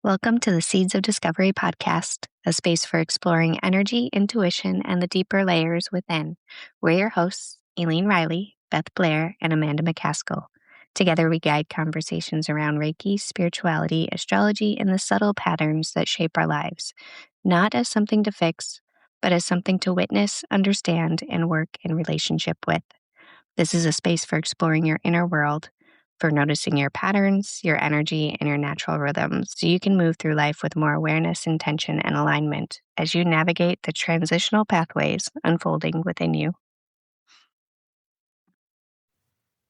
Welcome to the Seeds of Discovery podcast, a space for exploring energy, intuition, and the deeper layers within. We're your hosts, Elaine Riley, Beth Blair, and Amanda McCaskill. Together, we guide conversations around Reiki, spirituality, astrology, and the subtle patterns that shape our lives, not as something to fix, but as something to witness, understand, and work in relationship with. This is a space for exploring your inner world, for noticing your patterns, your energy, and your natural rhythms so you can move through life with more awareness, intention, and alignment as you navigate the transitional pathways unfolding within you.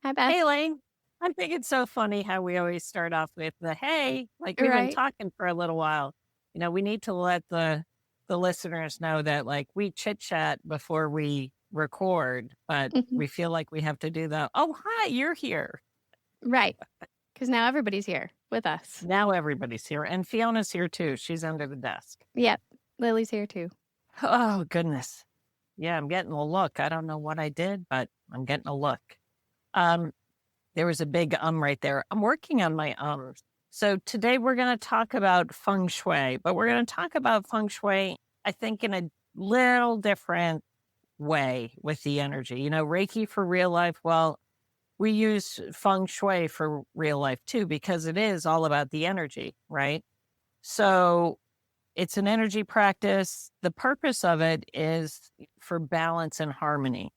Hi, Beth. Hey, Elaine. I think it's so funny how we always start off with the hey, like we've been Right. talking for a little while. We need to let the listeners know that we chit chat before we record, but we feel like we have to do the oh hi, you're here. Right. Because now everybody's here with us. Now everybody's here. And Fiona's here too. She's under the desk. Yep. Lily's here too. Oh goodness. Yeah, I'm getting a look. I don't know what I did, but I'm getting a look. There was a big right there. I'm working on my So today we're going to talk about Feng Shui, but we're going to talk about Feng Shui, I think, in a little different way with the energy. Reiki for real life. Well, we use Feng Shui for real life too, because it is all about the energy, right? So it's an energy practice. The purpose of it is for balance and harmony.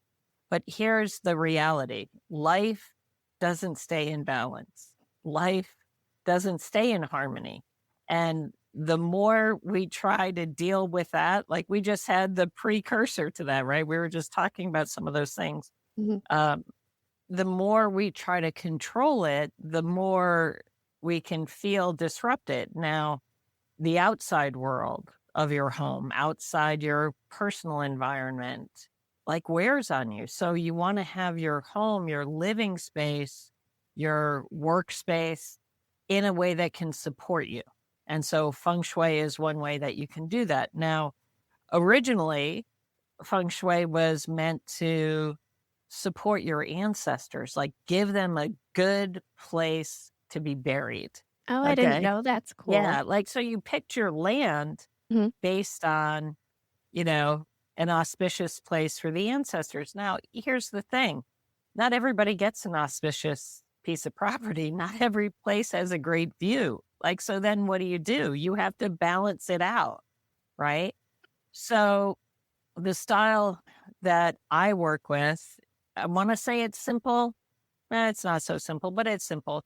But here's the reality. Life doesn't stay in balance. Life doesn't stay in harmony. And the more we try to deal with that, like we just had the precursor to that, right? We were just talking about some of those things. The more we try to control it, the more we can feel disrupted. Now, the outside world of your home, outside your personal environment, wears on you. So you want to have your home, your living space, your workspace in a way that can support you. And so Feng Shui is one way that you can do that. Now, originally, Feng Shui was meant to support your ancestors, give them a good place to be buried. Oh, I didn't know. That's cool. Yeah, so you picked your land based on, an auspicious place for the ancestors. Now, here's the thing. Not everybody gets an auspicious piece of property. Not every place has a great view. So then what do? You have to balance it out, right? So the style that I work with, I want to say it's simple. It's not so simple, but it's simple.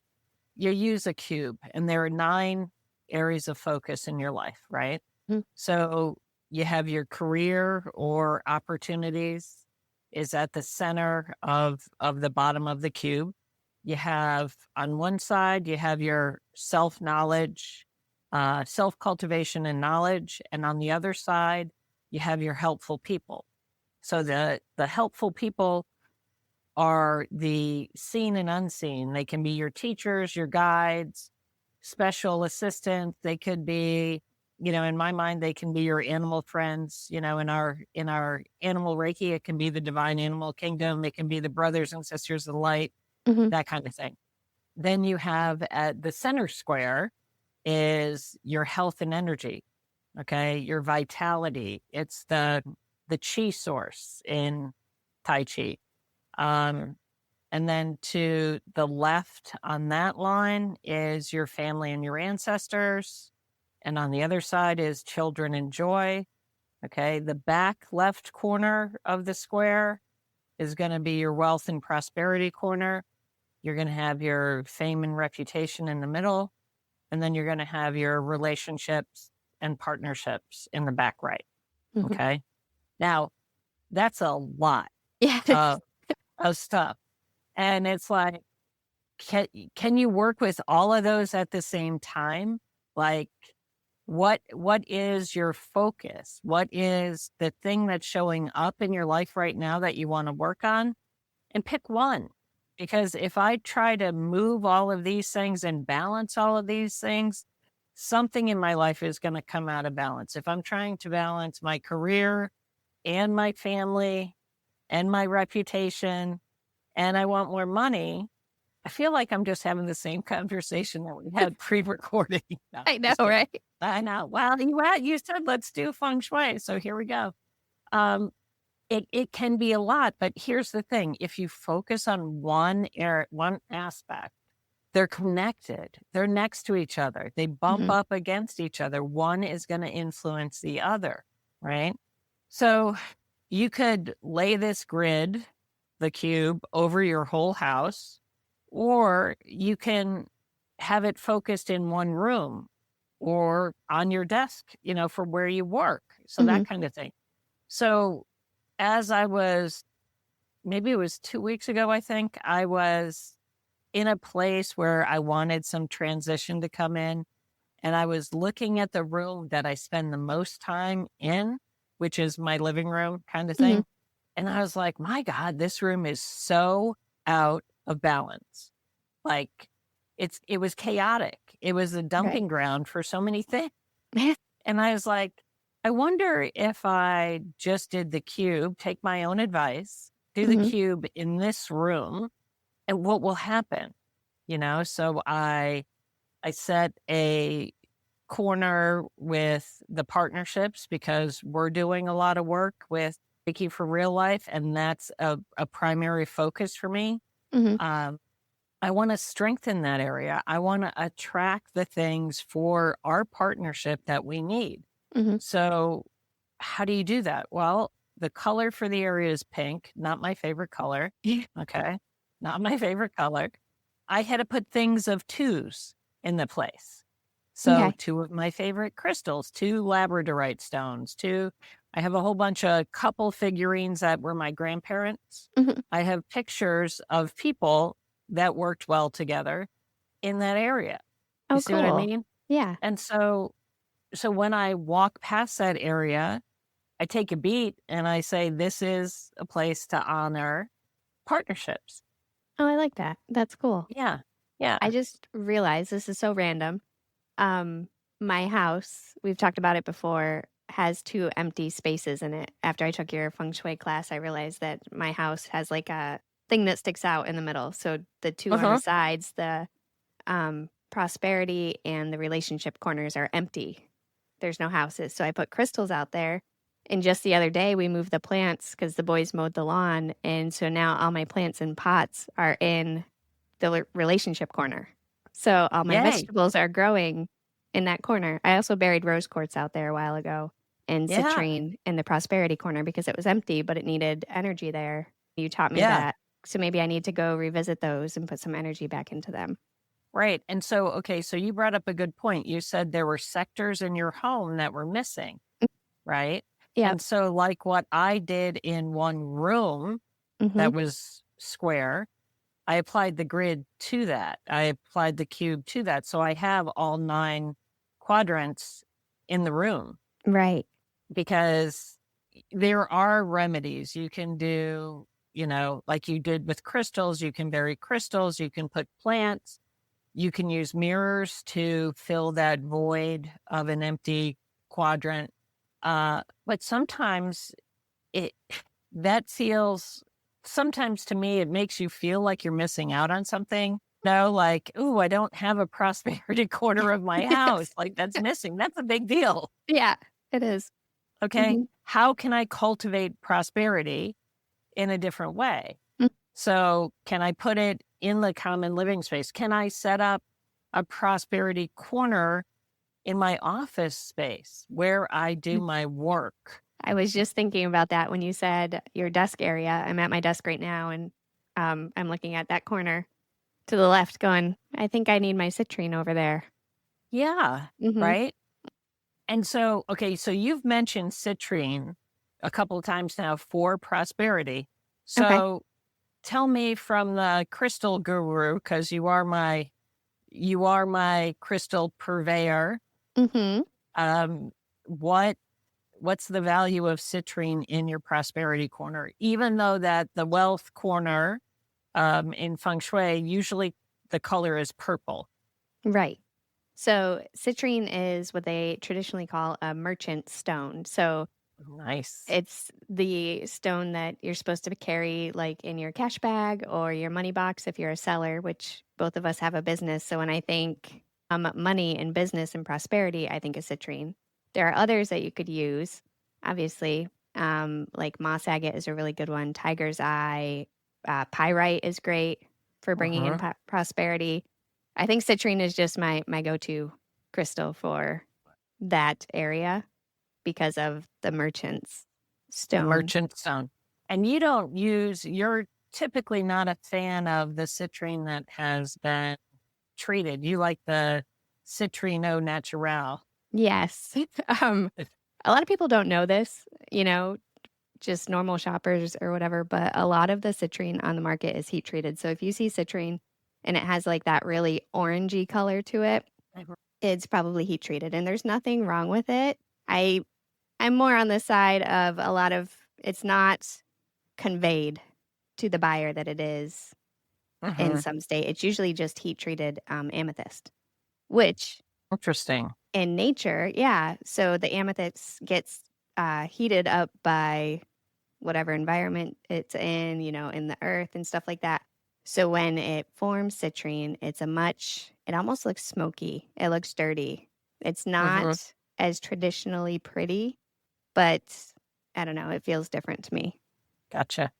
You use a cube, and there are 9 areas of focus in your life, right? So you have your career or opportunities is at the center of the bottom of the cube. You have on one side, you have your self-knowledge, self-cultivation and knowledge. And on the other side, you have your helpful people. So the helpful people are the seen and unseen. They can be your teachers, your guides, special assistants. They could be, in my mind, they can be your animal friends. In our animal Reiki, it can be the divine animal kingdom. It can be the brothers and sisters of the light, that kind of thing. Then you have at the center square is your health and energy. Okay. Your vitality. It's the chi source in Tai Chi. And then to the left on that line is your family and your ancestors. And on the other side is children and joy. Okay. The back left corner of the square is going to be your wealth and prosperity corner. You're going to have your fame and reputation in the middle. And then you're going to have your relationships and partnerships in the back right. Okay. Now, that's a lot of stuff. And it's like, can you work with all of those at the same time? What is your focus? What is the thing that's showing up in your life right now that you want to work on? And pick one. Because if I try to move all of these things and balance all of these things, something in my life is going to come out of balance. If I'm trying to balance my career and my family and my reputation, and I want more money, I feel like I'm just having the same conversation that we had pre-recording. No, I know, just kidding. right? I know. Well, you said let's do feng shui, so here we go. It can be a lot, but here's the thing: if you focus on one aspect, they're connected. They're next to each other. They bump up against each other. One is going to influence the other, right? So you could lay this grid, the cube, over your whole house, or you can have it focused in one room or on your desk, for where you work. So that kind of thing. So as I was, maybe it was 2 weeks ago, I think, I was in a place where I wanted some transition to come in. And I was looking at the room that I spend the most time in, which is my living room kind of thing. And I was like, my God, this room is so out of balance. Like it was chaotic. It was a dumping ground for so many things. And I was like, I wonder if I just did the cube, take my own advice, do the cube in this room, and what will happen, So I set a corner with the partnerships because we're doing a lot of work with Reiki for real life, and that's a primary focus for me. I want to strengthen that area. I want to attract the things for our partnership that we need. So how do you do that? Well, the color for the area is pink, not my favorite color. Okay. Not my favorite color. I had to put things of twos in the place. So 2 of my favorite crystals, 2 labradorite stones, I have a whole bunch of couple figurines that were my grandparents. I have pictures of people that worked well together in that area. You see what I mean? Yeah. And so when I walk past that area, I take a beat and I say, this is a place to honor partnerships. Oh, I like that. That's cool. Yeah. Yeah. I just realized this is so random. My house, we've talked about it before, has 2 empty spaces in it. After I took your feng shui class, I realized that my house has like a thing that sticks out in the middle. So the 2 on the sides, the prosperity and the relationship corners are empty. There's no houses. So I put crystals out there. And just the other day, we moved the plants because the boys mowed the lawn. And so now all my plants in pots are in the relationship corner. So all my vegetables are growing in that corner. I also buried rose quartz out there a while ago and citrine in the prosperity corner because it was empty, but it needed energy there. You taught me that. So maybe I need to go revisit those and put some energy back into them. Right. And so, so you brought up a good point. You said there were sectors in your home that were missing, right? Yeah. And so like what I did in one room that was square, I applied the grid to that. I applied the cube to that. So I have all 9 quadrants in the room. Right. Because there are remedies you can do, like you did with crystals. You can bury crystals. You can put plants. You can use mirrors to fill that void of an empty quadrant. But sometimes sometimes to me, it makes you feel like you're missing out on something. Like, ooh, I don't have a prosperity corner of my house. Like that's missing. That's a big deal. Yeah, it is. Okay. How can I cultivate prosperity in a different way? So can I put it in the common living space? Can I set up a prosperity corner in my office space where I do my work? I was just thinking about that when you said your desk area. I'm at my desk right now and I'm looking at that corner to the left going, I think I need my citrine over there. Yeah. Right. And so, so you've mentioned citrine a couple of times now for prosperity. So tell me from the crystal guru, because you are my crystal purveyor. What's the value of citrine in your prosperity corner? Even though that the wealth corner in Feng Shui, usually the color is purple. Right. So citrine is what they traditionally call a merchant stone. So Nice. It's the stone that you're supposed to carry like in your cash bag or your money box if you're a seller, which both of us have a business. So when I think money and business and prosperity, I think of citrine. There are others that you could use, obviously. Like moss agate is a really good one. Tiger's eye, pyrite is great for bringing in prosperity. I think citrine is just my go-to crystal for that area because of the merchant's stone. The merchant stone. And you're typically not a fan of the citrine that has been treated. You like the citrine au naturel. Yes. A lot of people don't know this, just normal shoppers or whatever, but a lot of the citrine on the market is heat treated. So if you see citrine and it has like that really orangey color to it, it's probably heat treated, and there's nothing wrong with it. I'm more on the side of it's not conveyed to the buyer that it is in some state. It's usually just heat treated amethyst, which Interesting. in nature, yeah. So the amethyst gets heated up by whatever environment it's in, in the earth and stuff like that. So when it forms citrine, it almost looks smoky. It looks dirty. It's not as traditionally pretty, but I don't know. It feels different to me. Gotcha.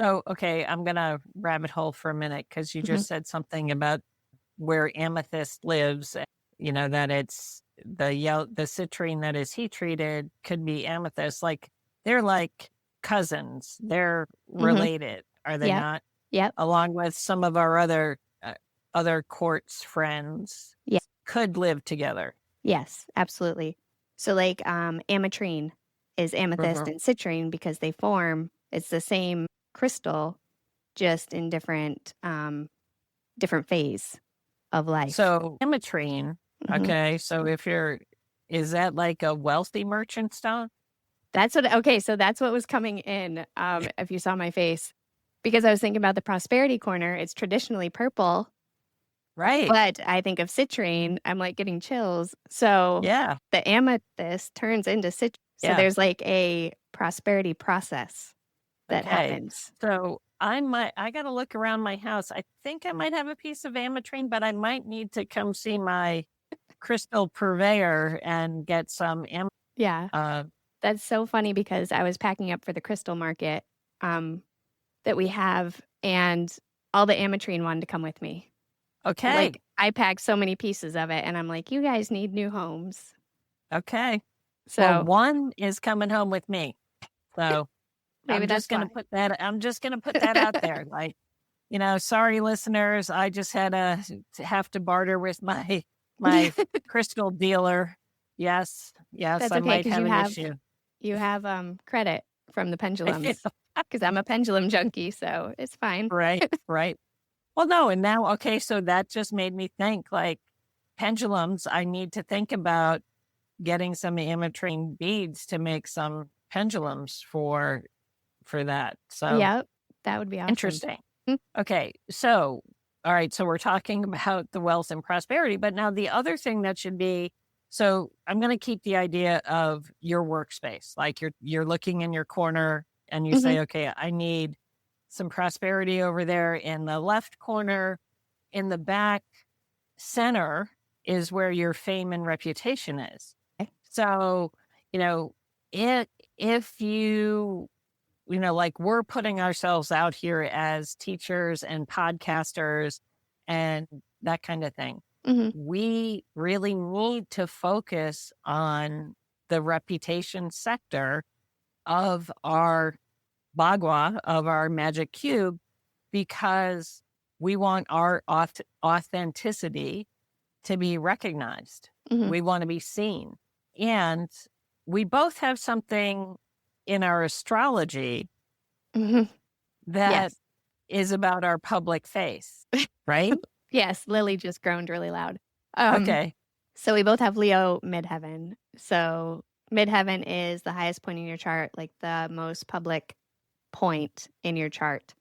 So, okay, I'm going to rabbit hole for a minute because you just said something about where amethyst lives, that it's the citrine that is heat treated could be amethyst. Like they're like cousins. They're related, are they not? Yep. Along with some of our other quartz friends, could live together. Yes, absolutely. So like ametrine is amethyst and citrine because it's the same crystal, just in different phase of life. So ametrine, okay. So is that like a wealthy merchant stone? So that's what was coming in, if you saw my face, because I was thinking about the prosperity corner. It's traditionally purple. Right. But I think of citrine, I'm like getting chills. So the amethyst turns into citrine. So there's like a prosperity process that happens. So I got to look around my house. I think I might have a piece of ametrine, but I might need to come see my crystal purveyor and get some Yeah. That's so funny because I was packing up for the crystal market that we have, and all the ametrine wanted to come with me. Okay. Like I packed so many pieces of it, and I'm like, you guys need new homes. Okay. So well, one is coming home with me. So I'm just going to put that out there. Like, sorry, listeners, I just had to have to barter with my crystal dealer. Yes. That's I okay, might have an issue. You have credit from the pendulums because I'm a pendulum junkie, so it's fine. Right. Well, no, and now, okay, so that just made me think, like, pendulums, I need to think about getting some ametrine beads to make some pendulums for that. So yep, that would be awesome. Interesting. Okay, so, all right, so we're talking about the wealth and prosperity, but now the other thing that should be, so I'm going to keep the idea of your workspace. Like you're looking in your corner and you say, okay, I need some prosperity over there in the left corner. In the back center is where your fame and reputation is. Okay. So, if like we're putting ourselves out here as teachers and podcasters and that kind of thing, we really need to focus on the reputation sector of our Bagua, of our magic cube, because we want our authenticity to be recognized. We want to be seen. And we both have something in our astrology that is about our public face, right? Yes, Lily just groaned really loud. Okay. So we both have Leo midheaven. So midheaven is the highest point in your chart, like the most public point in your chart.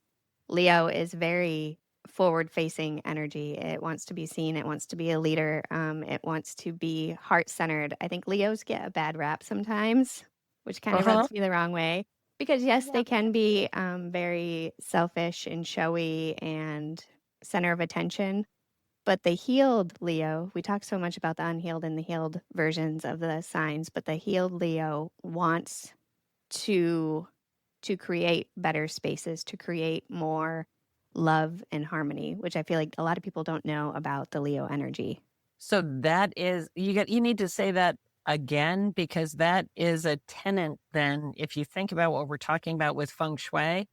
Leo is very forward-facing energy. It wants to be seen. It wants to be a leader. It wants to be heart-centered. I think Leos get a bad rap sometimes. which kind of rubs me the wrong way. Because yes, they can be very selfish and showy and center of attention. But the healed Leo, we talk so much about the unhealed and the healed versions of the signs, but the healed Leo wants to create better spaces, to create more love and harmony, which I feel like a lot of people don't know about the Leo energy. So that is, you need to say that again, because that is a tenet then, if you think about what we're talking about with Feng Shui,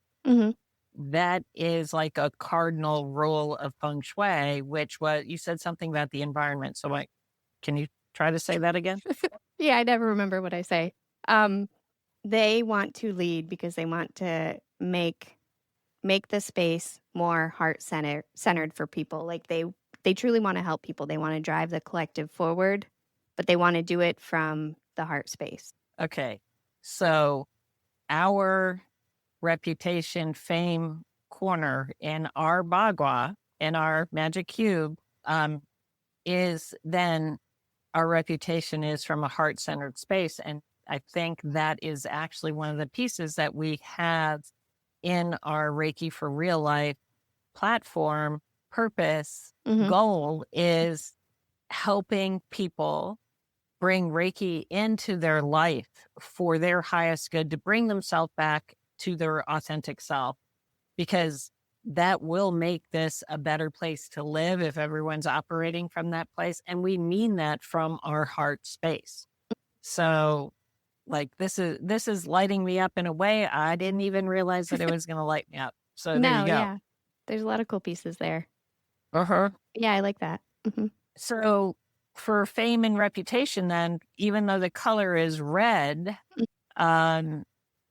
that is like a cardinal rule of Feng Shui, which was, you said something about the environment. So can you try to say that again? Yeah, I never remember what I say. They want to lead because they want to make the space more centered for people. Like they truly want to help people. They want to drive the collective forward, but they want to do it from the heart space. Okay. So our reputation, fame corner in our Bagua, in our magic cube, is then our reputation is from a heart-centered space. And I think that is actually one of the pieces that we have in our Reiki for Real Life platform. Purpose, goal is helping people bring Reiki into their life for their highest good, to bring themselves back to their authentic self, because that will make this a better place to live if everyone's operating from that place. And we mean that from our heart space. So like, this is lighting me up in a way I didn't even realize that it was going to light me up. So there you go. Yeah. There's a lot of cool pieces there. Yeah, I like that. So for fame and reputation, then, even though the color is red,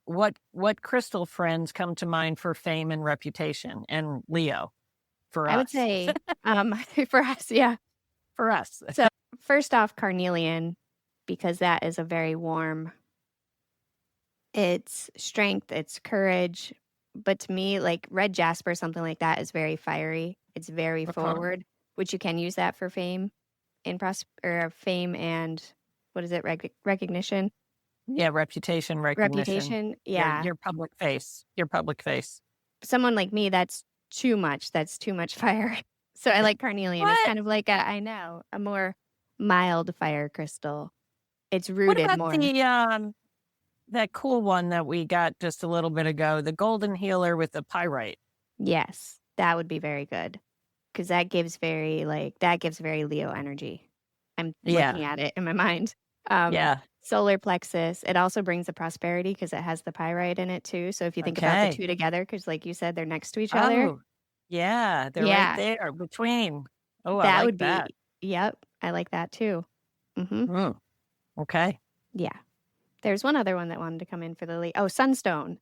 what crystal friends come to mind for fame and reputation and Leo for us? I would say for us, yeah. For us. So first off, carnelian, because that is a very warm, it's strength, it's courage. But to me, like red jasper, something like that is very fiery. It's very forward, which you can use that for fame and fame and what is it? Recognition. Yeah. Reputation, recognition. Yeah. Your public face, your public face. Someone like me, that's too much. That's too much fire. So I like carnelian. It's kind of like a more mild fire crystal. It's rooted what about more. That cool one that we got just a little bit ago, the golden healer with the pyrite? Yes, that would be very good, because that gives very Leo energy. I'm looking at it in my mind. Solar plexus. It also brings the prosperity because it has the pyrite in it too. So if you think about the two together, because like you said, they're next to each other. Yeah, they're right there between. Oh, I like that. Yep, I like that too. Okay. Yeah. There's one other one that wanted to come in for the sunstone.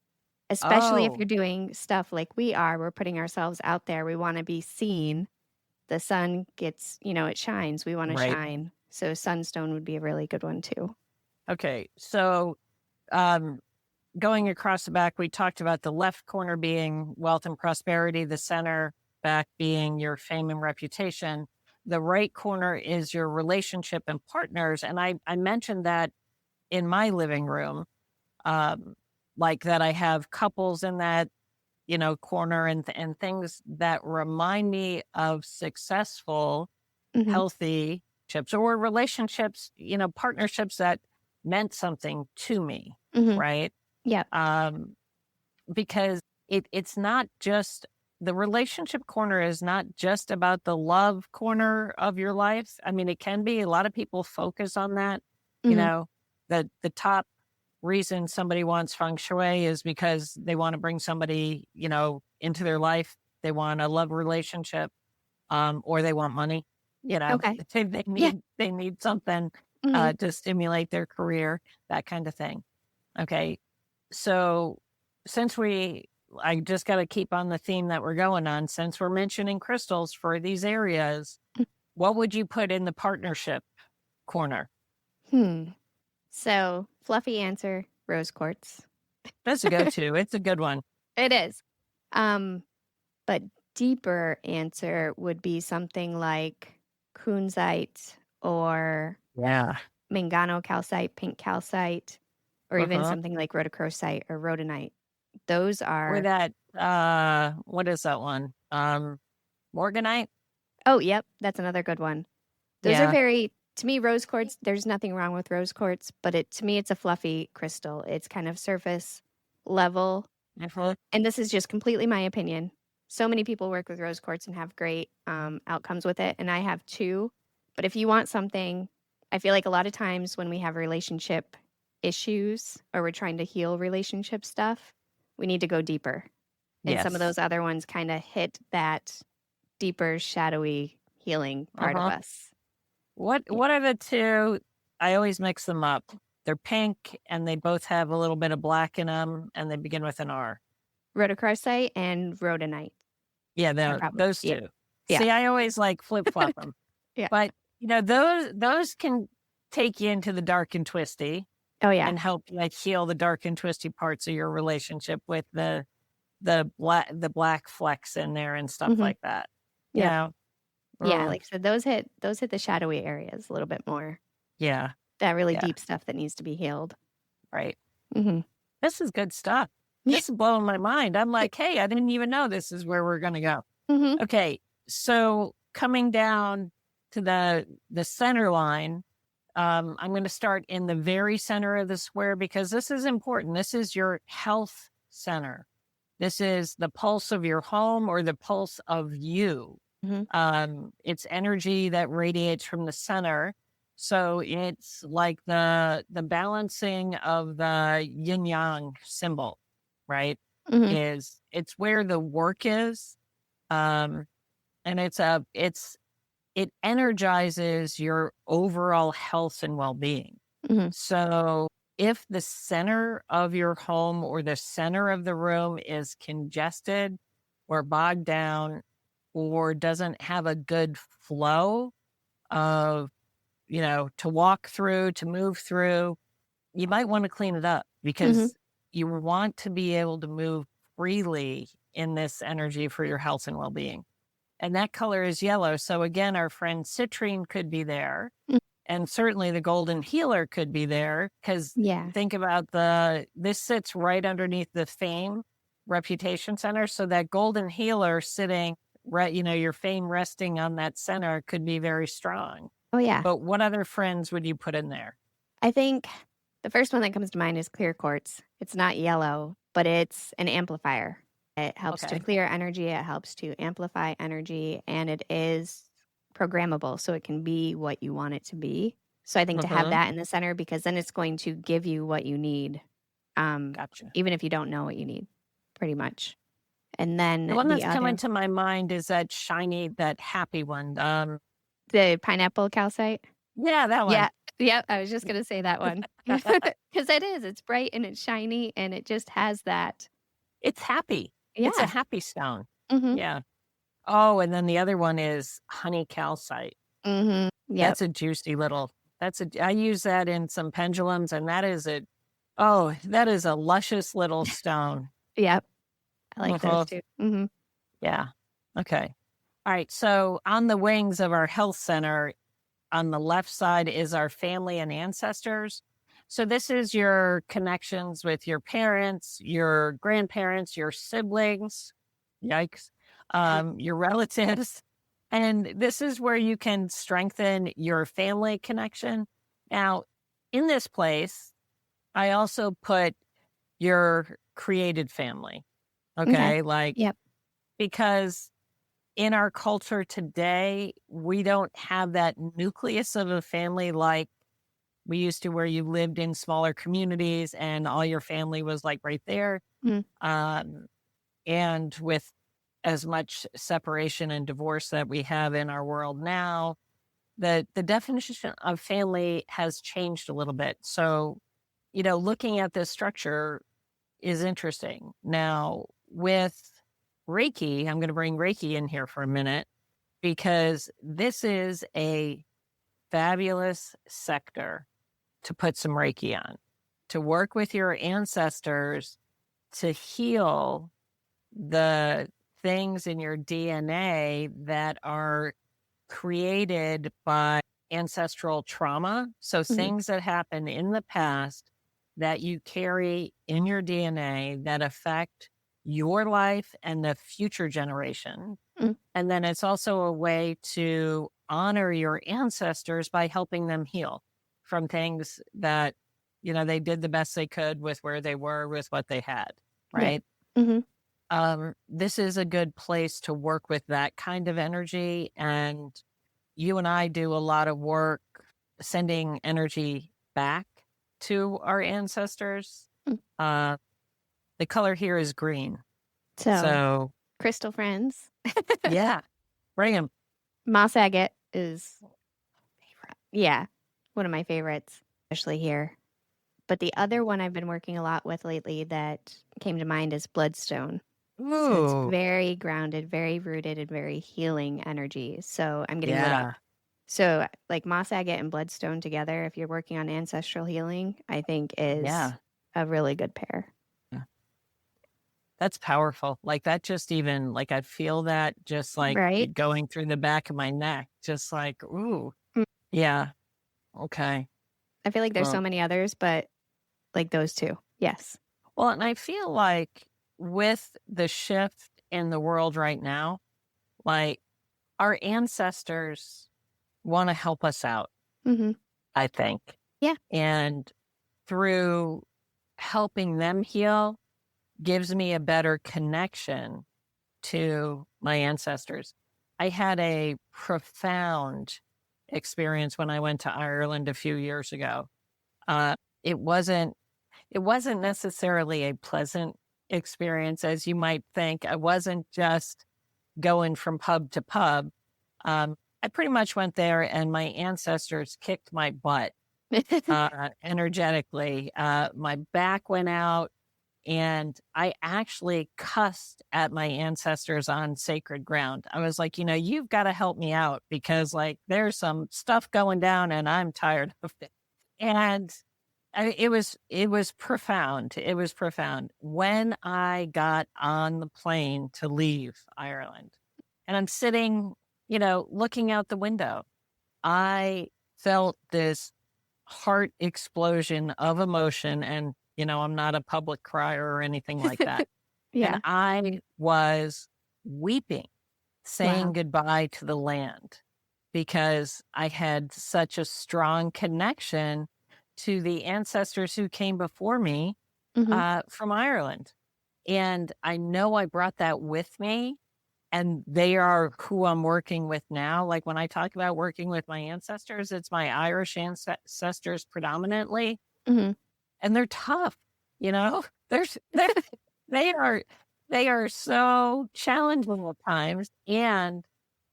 Especially if you're doing stuff like we are, we're putting ourselves out there. We want to be seen. The sun gets, it shines. We want to shine. So sunstone would be a really good one too. Okay. So going across the back, we talked about the left corner being wealth and prosperity, the center back being your fame and reputation. The right corner is your relationship and partners. And I mentioned that in my living room, like that I have couples in that, corner and things that remind me of successful, healthy relationships or relationships, partnerships that meant something to me. Right. Yeah. Because it's not just, the relationship corner is not just about the love corner of your life. I mean, it can be. A lot of people focus on that. The top reason somebody wants Feng Shui is because they want to bring somebody, into their life. They want a love relationship, or they want money. They need something to stimulate their career, that kind of thing. Okay. So I just got to keep on the theme that we're going on. Since we're mentioning crystals for these areas, what would you put in the partnership corner? So fluffy answer, rose quartz. That's a go-to. It's a good one. It is. But deeper answer would be something like kunzite or mangano calcite, pink calcite. or even something like rhodochrosite or rhodonite. Those are... Or that, what is that one? Morganite? Oh, yep. That's another good one. Those are Yeah. very, to me, rose quartz, there's nothing wrong with rose quartz, but to me, it's a fluffy crystal. It's kind of surface level. And this is just completely my opinion. So many people work with rose quartz and have great outcomes with it. And I have too. But if you want something, I feel like a lot of times when we have relationship issues or we're trying to heal relationship stuff, we need to go deeper. And some of those other ones kind of hit that deeper, shadowy healing part of us. What are the two? I always mix them up. They're pink and they both have a little bit of black in them and they begin with an R. Rhodochrosite and rhodonite. Yeah, those two. Yeah. See, I always like flip-flop them. Yeah. But, those can take you into the dark and twisty. Oh, yeah. And help heal the dark and twisty parts of your relationship with the black flecks in there and stuff like that. Yeah. Yeah, like I said, those hit the shadowy areas a little bit more. Yeah. That really deep stuff that needs to be healed. Right. This is good stuff. This is blowing my mind. I'm like, hey, I didn't even know this is where we're going to go. Okay. So coming down to the center line, I'm going to start in the very center of the square because this is important. This is your health center. This is the pulse of your home or the pulse of you. It's energy that radiates from the center. So it's like the balancing of the yin yang symbol, right? It's where the work is. And it energizes your overall health and well-being. So if the center of your home or the center of the room is congested or bogged down or doesn't have a good flow of, to walk through, to move through, you might want to clean it up because you want to be able to move freely in this energy for your health and well-being. And that color is yellow. So again, our friend citrine could be there. And certainly the golden healer could be there because think about this sits right underneath the fame reputation center. So that golden healer sitting right, your fame resting on that center could be very strong. Oh, yeah. But what other friends would you put in there? I think the first one that comes to mind is clear quartz. It's not yellow, but it's an amplifier. It helps to clear energy. It helps to amplify energy, and it is programmable, so it can be what you want it to be. So I think to have that in the center, because then it's going to give you what you need, Gotcha. even if you don't know what you need, pretty much. And then the one that's coming to my mind is that shiny, that happy one. The pineapple calcite? Yeah, that one. Yeah, I was just going to say that one. Because it's bright and it's shiny and it just has that. It's happy. Yeah. It's a happy stone. Yeah. Oh, and then the other one is honey calcite. Yeah. That's a juicy little, I use that in some pendulums and that is a luscious little stone. Yep. I like those too. Yeah. Okay. All right. So on the wings of our health center, on the left side is our family and ancestors. So this is your connections with your parents, your grandparents, your siblings, yikes, your relatives. And this is where you can strengthen your family connection. Now, in this place, I also put your created family. Okay. Because in our culture today, we don't have that nucleus of a family like we used to, where you lived in smaller communities and all your family was like right there. And with as much separation and divorce that we have in our world now, the definition of family has changed a little bit. So, looking at this structure is interesting. Now, with Reiki, I'm going to bring Reiki in here for a minute because this is a fabulous sector to put some Reiki on, to work with your ancestors, to heal the things in your DNA that are created by ancestral trauma. So things that happen in the past that you carry in your DNA that affect your life and the future generation. And then it's also a way to honor your ancestors by helping them heal from things that, they did the best they could with where they were, with what they had, right? This is a good place to work with that kind of energy. And you and I do a lot of work sending energy back to our ancestors. The color here is green. So crystal friends. Yeah, bring them. Moss agate is, one of my favorites, especially here. But the other one I've been working a lot with lately that came to mind is bloodstone. Ooh. So it's very grounded, very rooted, and very healing energy. So I'm getting lit up. So like moss agate and bloodstone together, if you're working on ancestral healing, I think is a really good pair. That's powerful. Like that just even, like I feel that just like going through the back of my neck, just like, ooh. Yeah. Okay. I feel like there's so many others, but like those two. Yes. Well, and I feel like with the shift in the world right now, like our ancestors want to help us out, I think. Yeah. And through helping them heal gives me a better connection to my ancestors. I had a profound experience when I went to Ireland a few years ago. It wasn't necessarily a pleasant experience, as you might think. I wasn't just going from pub to pub. I pretty much went there and my ancestors kicked my butt energetically. My back went out and I actually cussed at my ancestors on sacred ground. I was like, you've got to help me out because like there's some stuff going down and I'm tired of it. And it was profound. It was profound. When I got on the plane to leave Ireland and I'm sitting, looking out the window, I felt this heart explosion of emotion. And, I'm not a public crier or anything like that. And I was weeping, saying goodbye to the land because I had such a strong connection to the ancestors who came before me from Ireland. And I know I brought that with me and they are who I'm working with now. Like when I talk about working with my ancestors, it's my Irish ancestors predominantly. And they're tough, they are so challenging at times and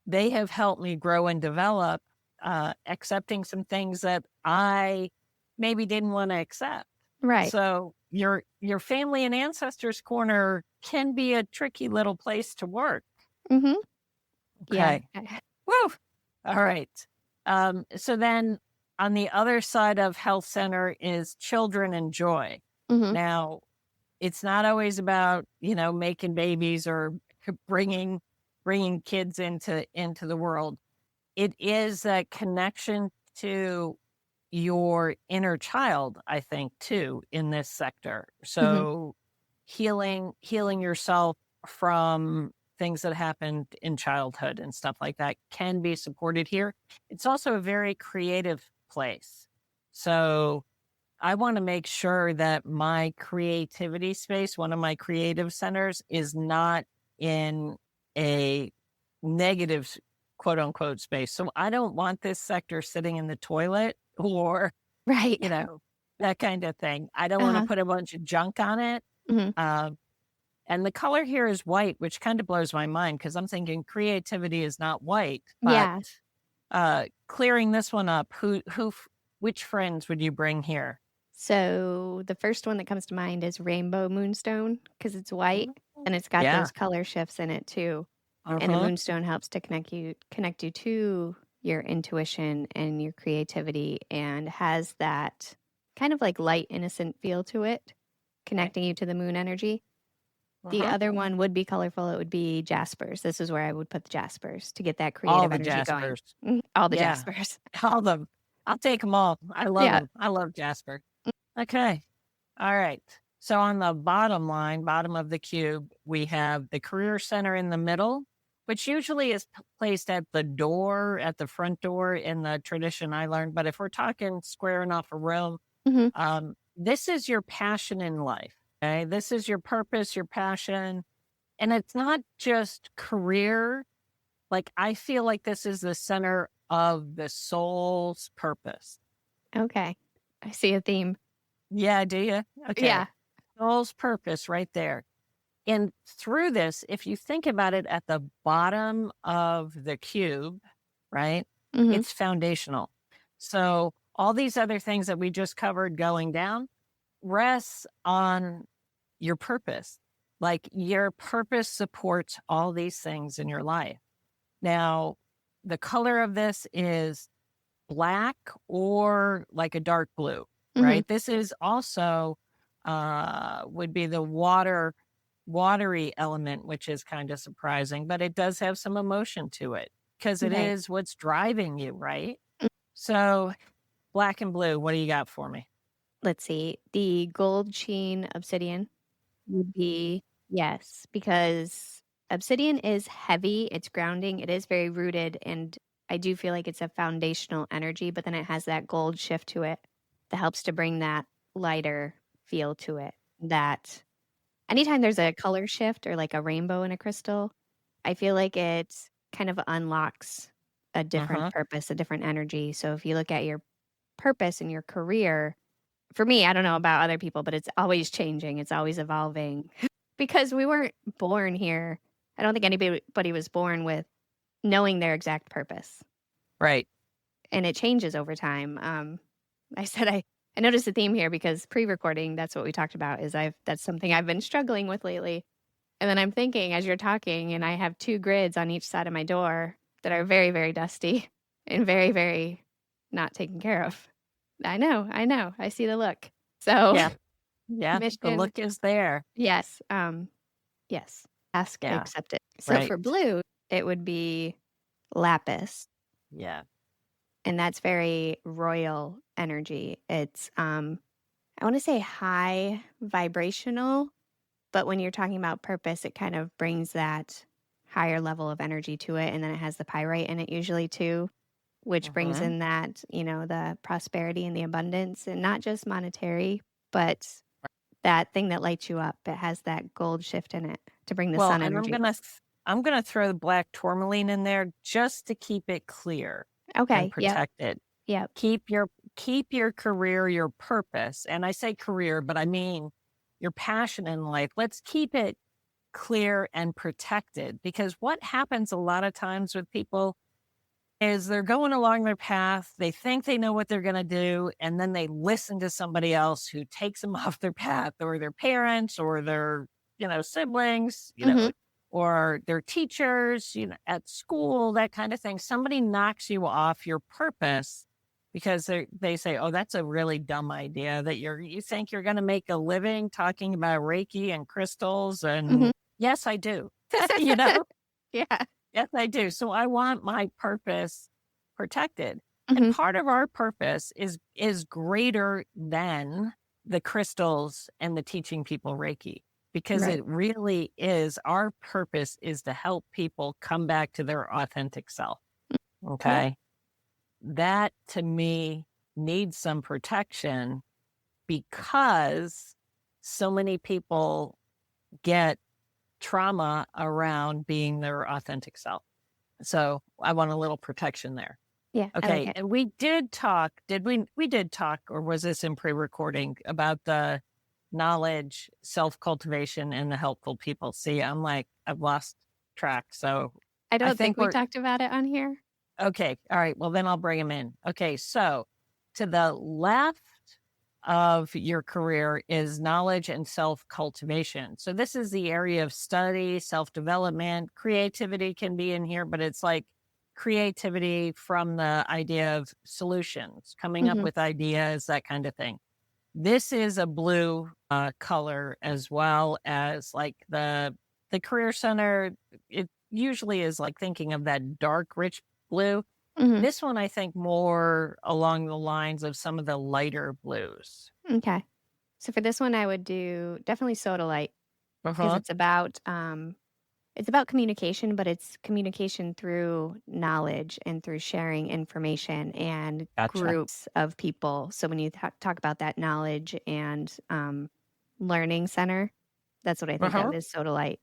they have helped me grow and develop, accepting some things that I maybe didn't want to accept. Right. So your family and ancestors corner can be a tricky little place to work. Okay. Yeah. Woo. All right. So then on the other side of health center is children and joy. Now, it's not always about, making babies or bringing kids into the world. It is that connection to your inner child, I think, too, in this sector. So healing yourself from things that happened in childhood and stuff like that can be supported here. It's also a very creative place. So I want to make sure that my creativity space, one of my creative centers, is not in a negative quote unquote space. So I don't want this sector sitting in the toilet or, that kind of thing. I don't want to put a bunch of junk on it. And the color here is white, which kind of blows my mind because I'm thinking creativity is not white. But clearing this one up, which friends would you bring here? So the first one that comes to mind is rainbow moonstone because it's white and it's got those color shifts in it too. And the moonstone helps to connect you to your intuition and your creativity and has that kind of like light, innocent feel to it, connecting you to the moon energy. The other one would be colorful. It would be jaspers. This is where I would put the jaspers to get that creative energy jaspers. Going. All the jaspers. All of them. I'll take them all. I love them. I love jasper. Okay. All right. So on the bottom line, bottom of the cube, we have the career center in the middle, which usually is placed at the door, at the front door in the tradition I learned. But if we're talking squaring off a room, this is your passion in life. Okay. This is your purpose, your passion. And it's not just career. Like, I feel like this is the center of the soul's purpose. Okay. I see a theme. Yeah, do you? Okay. Yeah. Soul's purpose right there. And through this, if you think about it at the bottom of the cube, right, it's foundational. So all these other things that we just covered going down rests on your purpose. Like, your purpose supports all these things in your life. Now, the color of this is black or like a dark blue, right? This is also would be the watery element, which is kind of surprising, but it does have some emotion to it because it is what's driving you, right? So black and blue, what do you got for me? Let's see. The gold sheen obsidian would be, yes, because obsidian is heavy, it's grounding, it is very rooted, and I do feel like it's a foundational energy, but then it has that gold shift to it that helps to bring that lighter feel to it. That anytime there's a color shift or like a rainbow in a crystal, I feel like it kind of unlocks a different purpose, a different energy. So if you look at your purpose in your career, for me, I don't know about other people, but it's always changing. It's always evolving because we weren't born here. I don't think anybody was born with knowing their exact purpose. Right. And it changes over time. I said I noticed a theme here because pre-recording, that's what we talked about, is that's something I've been struggling with lately. And then I'm thinking as you're talking, and I have 2 grids on each side of my door that are very, very dusty and very, very not taken care of. I know. I see the look. So yeah, mission, the look is there. yes. Yes. Ask, accept it. So for blue, it would be lapis. Yeah. And that's very royal energy. It's I want to say high vibrational, but when you're talking about purpose, it kind of brings that higher level of energy to it. And then it has the pyrite in it usually too, which brings in that, the prosperity and the abundance, and not just monetary, but that thing that lights you up. It has that gold shift in it to bring the sun energy. And I'm gonna throw the black tourmaline in there just to keep it clear. Okay. And protected. Yep. Keep your career, your purpose. And I say career, but I mean your passion in life. Let's keep it clear and protected, because what happens a lot of times with people is they're going along their path. They think they know what they're going to do. And then they listen to somebody else who takes them off their path, or their parents, or their, siblings, or their teachers, at school, that kind of thing. Somebody knocks you off your purpose because they say, oh, that's a really dumb idea, that you think you're going to make a living talking about Reiki and crystals. And yes, I do, Yeah. Yes, I do. So I want my purpose protected. And part of our purpose is greater than the crystals and the teaching people Reiki, because it really is, our purpose is to help people come back to their authentic self. Okay. That to me needs some protection, because so many people get trauma around being their authentic self. So I want a little protection there. Yeah. Okay. And we did talk, we did talk, or was this in pre-recording, about the knowledge, self-cultivation, and the helpful people. See, I've lost track. So I don't think we talked about it on here. Okay. All right. Well, then I'll bring them in. Okay. So to the left of your career is knowledge and self-cultivation. So this is the area of study, self-development. Creativity can be in here, but it's like creativity from the idea of solutions, coming up with ideas, that kind of thing. This is a blue color, as well as like the career center. It usually is like thinking of that dark, rich blue. This one, I think, more along the lines of some of the lighter blues. Okay. So for this one, I would do definitely sodalite because it's about communication, but it's communication through knowledge and through sharing information and Gotcha. groups of people. So when you talk about that knowledge and learning center, that's what I think of is sodalite.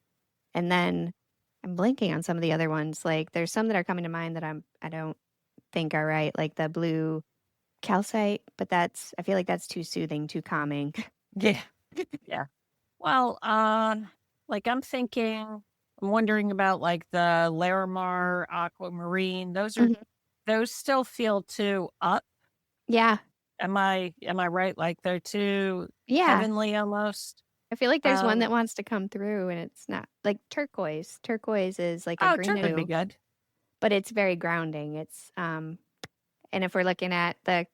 And then I'm blanking on some of the other ones. Like there's some that are coming to mind that I don't think are right, like the blue calcite, but I feel like that's too soothing, too calming. Yeah. Yeah. Well, like I'm wondering about like the Larimar, aquamarine. Those still feel too up. Yeah. Am I right? Like they're too heavenly almost. I feel like there's one that wants to come through and it's not like turquoise. Turquoise is like a green would be good. But it's very grounding. It's and if we're looking at the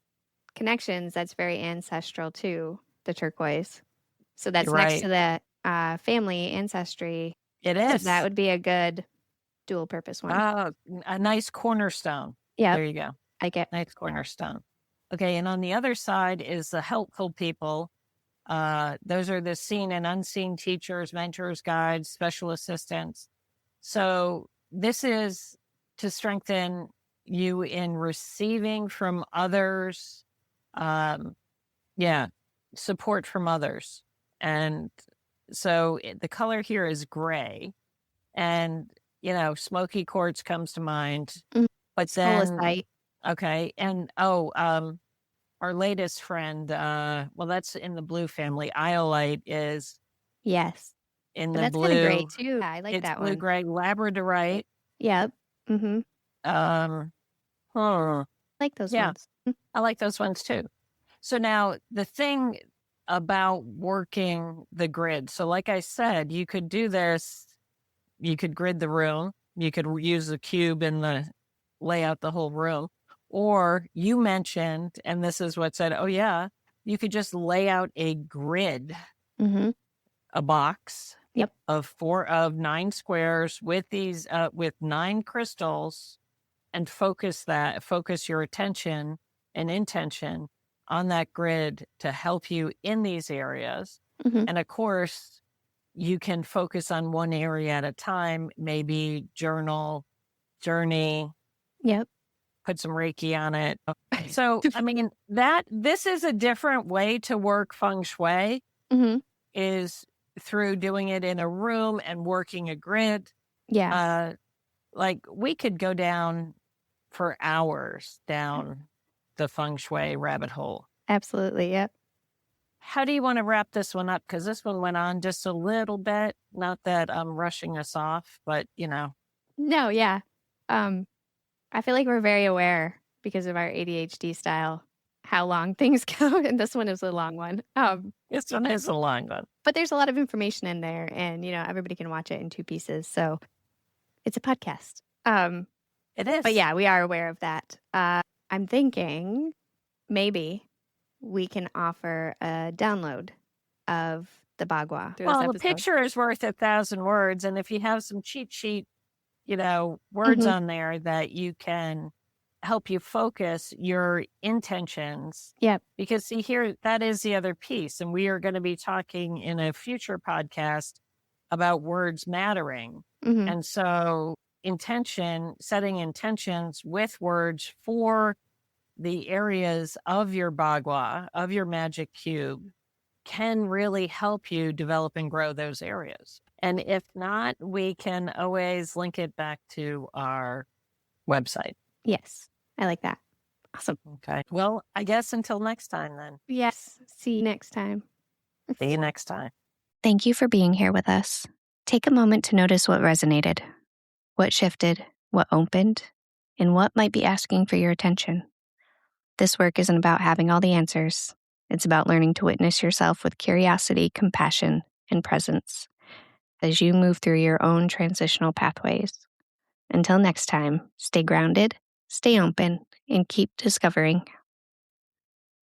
connections, that's very ancestral too, the turquoise. So that's next to the family ancestry. It is. That would be a good dual purpose one. A nice cornerstone. Yeah. There you go. I get nice cornerstone. Okay, and on the other side is the helpful people. Those are the seen and unseen teachers, mentors, guides, special assistants. So this is to strengthen you in receiving from others. Support from others. And so the color here is gray. And, smoky quartz comes to mind. But then, okay. And, our latest friend, that's in the blue family. Iolite is in the that's blue. Kind of great too. Yeah, I like that blue one. gray labradorite. Yep. Mm-hmm. I like those ones. I like those ones too. So now the thing about working the grid. So like I said, you could do this. You could grid the room. You could use a cube and lay out the whole room. Or you mentioned, and this is what said, you could just lay out a grid, a box of 9 squares with these, with 9 crystals, and focus your attention and intention on that grid to help you in these areas. And of course, you can focus on one area at a time, maybe journal, journey. Yep. Put some Reiki on it. So, this is a different way to work Feng Shui, is through doing it in a room and working a grid. Yeah. Like we could go down for hours down the Feng Shui rabbit hole. Absolutely. Yep. How do you want to wrap this one up? Because this one went on just a little bit. Not that I'm rushing us off, but No, yeah. I feel like we're very aware because of our ADHD style how long things go, and this one is a long one. This one is a long one. But there's a lot of information in there, and everybody can watch it in 2 pieces. So it's a podcast. It is. But yeah, we are aware of that. I'm thinking maybe we can offer a download of the Bagua. Well, the picture is worth 1,000 words, and if you have some cheat sheet, words on there that you can help you focus your intentions. Yep. Because see here, that is the other piece. And we are going to be talking in a future podcast about words mattering. And so setting intentions with words for the areas of your Bagua, of your magic cube, can really help you develop and grow those areas. And if not, we can always link it back to our website. Yes, I like that. Awesome. Okay. Well, I guess until next time then. Yes. See you next time. See you next time. Thank you for being here with us. Take a moment to notice what resonated, what shifted, what opened, and what might be asking for your attention. This work isn't about having all the answers. It's about learning to witness yourself with curiosity, compassion, and presence as you move through your own transitional pathways. Until next time, stay grounded, stay open, and keep discovering